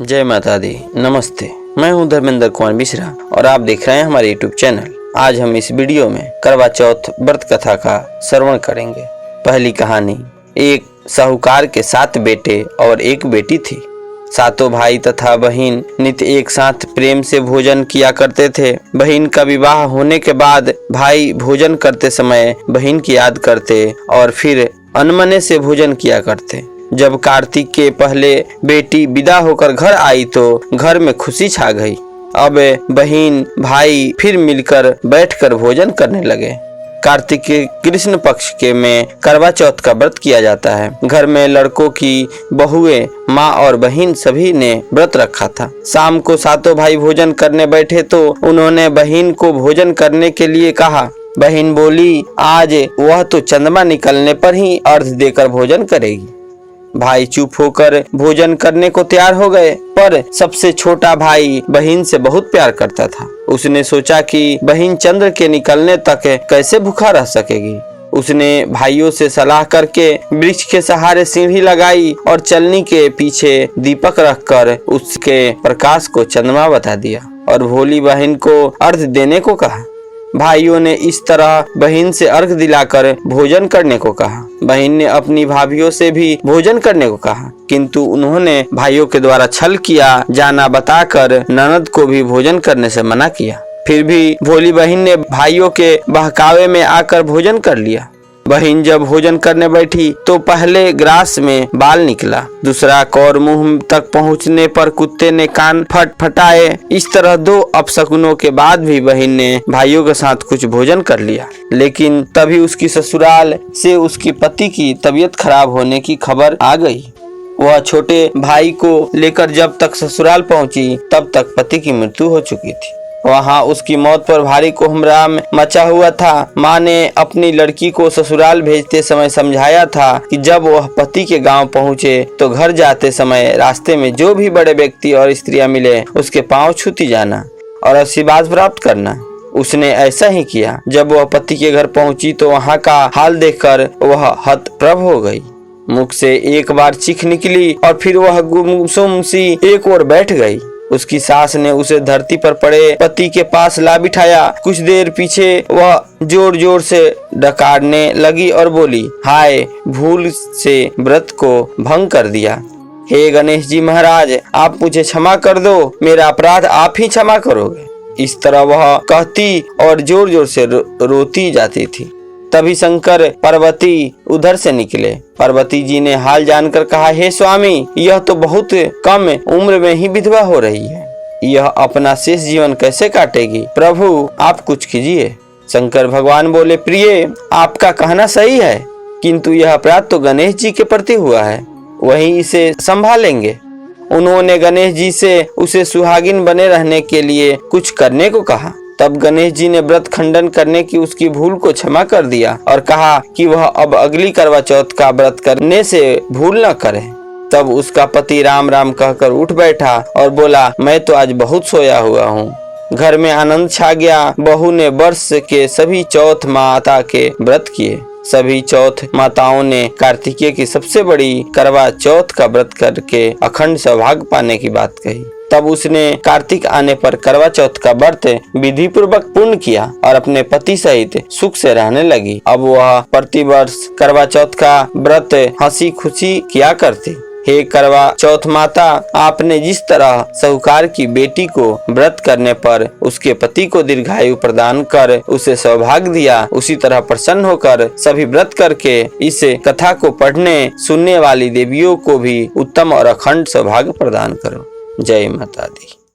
जय माता दी। नमस्ते, मैं हूं धर्मेंद्र कुमार मिश्रा और आप देख रहे हैं हमारे यूट्यूब चैनल। आज हम इस वीडियो में करवा चौथ व्रत कथा का श्रवण करेंगे। पहली कहानी। एक साहूकार के 7 बेटे और एक बेटी थी। सातों भाई तथा बहन नित्य एक साथ प्रेम से भोजन किया करते थे। बहन का विवाह होने के बाद भाई भोजन करते समय बहन की याद करते और फिर अनमने से भोजन किया करते। जब कार्तिक के पहले बेटी विदा होकर घर आई तो घर में खुशी छा गई। अब बहन भाई फिर मिलकर बैठकर भोजन करने लगे। कार्तिक के कृष्ण पक्ष के में करवा चौथ का व्रत किया जाता है। घर में लड़कों की बहुएं, माँ और बहन सभी ने व्रत रखा था। शाम को सातों भाई भोजन करने बैठे तो उन्होंने बहन को भोजन करने के लिए कहा। बहन बोली, आज वह तो चंद्रमा निकलने पर ही अर्घ देकर भोजन करेगी। भाई चुप होकर भोजन करने को तैयार हो गए, पर सबसे छोटा भाई बहन से बहुत प्यार करता था। उसने सोचा कि बहन चंद्र के निकलने तक कैसे भूखा रह सकेगी। उसने भाइयों से सलाह करके वृक्ष के सहारे सीढ़ी लगाई और चलनी के पीछे दीपक रखकर उसके प्रकाश को चंद्रमा बता दिया और भोली बहन को अर्घ देने को कहा। भाइयों ने इस तरह बहन से अर्घ दिलाकर भोजन करने को कहा। बहन ने अपनी भाभियों से भी भोजन करने को कहा, किंतु उन्होंने भाइयों के द्वारा छल किया जाना बताकर ननद को भी भोजन करने से मना किया। फिर भी भोली बहन ने भाइयों के बहकावे में आकर भोजन कर लिया। बहन जब भोजन करने बैठी तो पहले ग्रास में बाल निकला, दूसरा कौर मुंह तक पहुंचने पर कुत्ते ने कान फटफटाए। इस तरह 2 अपशकुनों के बाद भी बहन ने भाइयों के साथ कुछ भोजन कर लिया, लेकिन तभी उसकी ससुराल से उसके पति की तबीयत खराब होने की खबर आ गई। वह छोटे भाई को लेकर जब तक ससुराल पहुंची तब तक पति की मृत्यु हो चुकी थी। वहां उसकी मौत पर भारी कोहराम मचा हुआ था। माँ ने अपनी लड़की को ससुराल भेजते समय समझाया था कि जब वह पति के गांव पहुंचे तो घर जाते समय रास्ते में जो भी बड़े व्यक्ति और स्त्रियां मिले उसके पांव छूती जाना और आशीर्वाद प्राप्त करना। उसने ऐसा ही किया। जब वह पति के घर पहुंची तो वहां का हाल देखकर वह हतप्रभ हो गई। मुख से एक बार चीख निकली और फिर वह गुमसुम सी एक ओर बैठ गई। उसकी सास ने उसे धरती पर पड़े पति के पास ला बिठाया। कुछ देर पीछे वह जोर जोर से डकारने लगी और बोली, हाय, भूल से व्रत को भंग कर दिया। हे गणेश जी महाराज, आप मुझे क्षमा कर दो, मेरा अपराध आप ही क्षमा करोगे। इस तरह वह कहती और जोर जोर से रोती जाती थी। तभी शंकर पार्वती उधर से निकले। पार्वती जी ने हाल जानकर कहा, हे स्वामी, यह तो बहुत कम उम्र में ही विधवा हो रही है। यह अपना शेष जीवन कैसे काटेगी? प्रभु, आप कुछ कीजिए। शंकर भगवान बोले, प्रिय, आपका कहना सही है, किंतु यह अपराध तो गणेश जी के प्रति हुआ है, वही इसे संभालेंगे। उन्होंने गणेश जी से उसे सुहागिन बने रहने के लिए कुछ करने को कहा। तब गणेश जी ने व्रत खंडन करने की उसकी भूल को क्षमा कर दिया और कहा कि वह अब अगली करवा चौथ का व्रत करने से भूल न करे। तब उसका पति राम राम कहकर उठ बैठा और बोला, मैं तो आज बहुत सोया हुआ हूँ। घर में आनंद छा गया। बहू ने वर्ष के सभी चौथ माता के व्रत किए। सभी चौथ माताओं ने कार्तिकेय की सबसे बड़ी करवा चौथ का व्रत करके अखंड सौभाग्य पाने की बात कही। तब उसने कार्तिक आने पर करवा चौथ का व्रत विधि पूर्वक पूर्ण किया और अपने पति सहित सुख से रहने लगी। अब वह प्रतिवर्ष करवा चौथ का व्रत हंसी खुशी किया करती। हे करवा चौथ माता, आपने जिस तरह साहूकार की बेटी को व्रत करने पर उसके पति को दीर्घायु प्रदान कर उसे सौभाग्य दिया, उसी तरह प्रसन्न होकर सभी व्रत करके इस कथा को पढ़ने सुनने वाली देवियों को भी उत्तम और अखंड सौभाग्य प्रदान करो। जय माता दी।